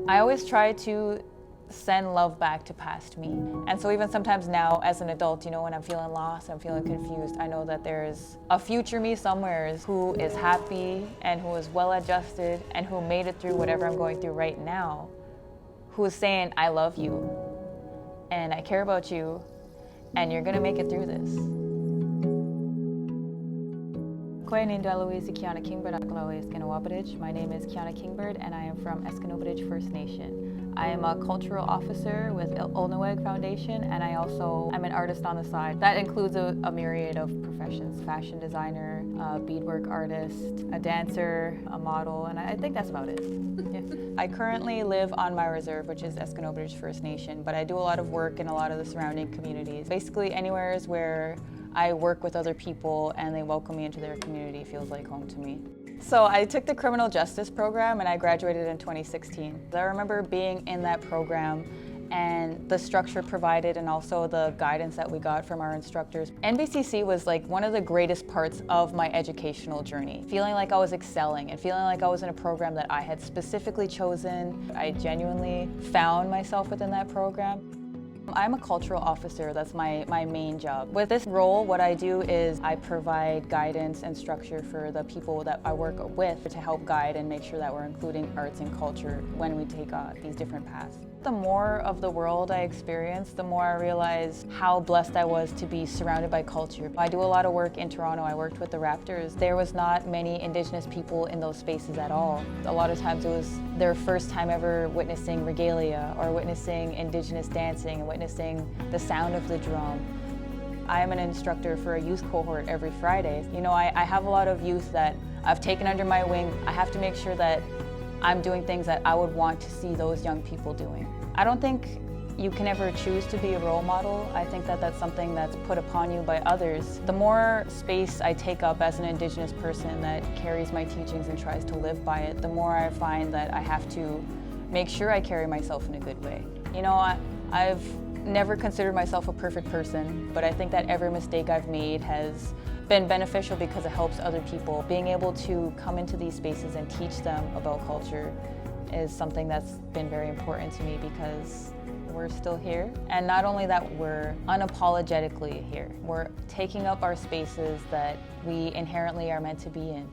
I always try to send love back to past me. And so even sometimes now as an adult, when I'm feeling lost, I'm feeling confused, I know that there's a future me somewhere who is happy and who is well adjusted and who made it through whatever I'm going through right now, who is saying, I love you and I care about you and you're gonna make it through this. My name is Kyana Kingbird. My name is Kyana Kingbird and I am from Escanobridge First Nation. I am a cultural officer with Alumni Foundation and I'm an artist on the side. That includes a myriad of professions: fashion designer, beadwork artist, a dancer, a model, and I think that's about it. Yeah. I currently live on my reserve, which is Escanobridge First Nation, but I do a lot of work in a lot of the surrounding communities. Basically anywhere where I work with other people and they welcome me into their community feels like home to me. So I took the criminal justice program and I graduated in 2016. I remember being in that program and the structure provided and also the guidance that we got from our instructors. NBCC was like one of the greatest parts of my educational journey. Feeling like I was excelling and feeling like I was in a program that I had specifically chosen. I genuinely found myself within that program. I'm a cultural officer, that's my main job. With this role, what I do is I provide guidance and structure for the people that I work with to help guide and make sure that we're including arts and culture when we take these different paths. The more of the world I experienced, the more I realized how blessed I was to be surrounded by culture. I do a lot of work in Toronto. I worked with the Raptors. There was not many Indigenous people in those spaces at all. A lot of times it was their first time ever witnessing regalia or witnessing Indigenous dancing and witnessing the sound of the drum. I am an instructor for a youth cohort every Friday. I have a lot of youth that I've taken under my wing. I have to make sure that I'm doing things that I would want to see those young people doing. I don't think you can ever choose to be a role model. I think that that's something that's put upon you by others. The more space I take up as an Indigenous person that carries my teachings and tries to live by it, the more I find that I have to make sure I carry myself in a good way. I've never considered myself a perfect person, but I think that every mistake I've made has been beneficial because it helps other people. Being able to come into these spaces and teach them about culture is something that's been very important to me because we're still here. And not only that, we're unapologetically here. We're taking up our spaces that we inherently are meant to be in.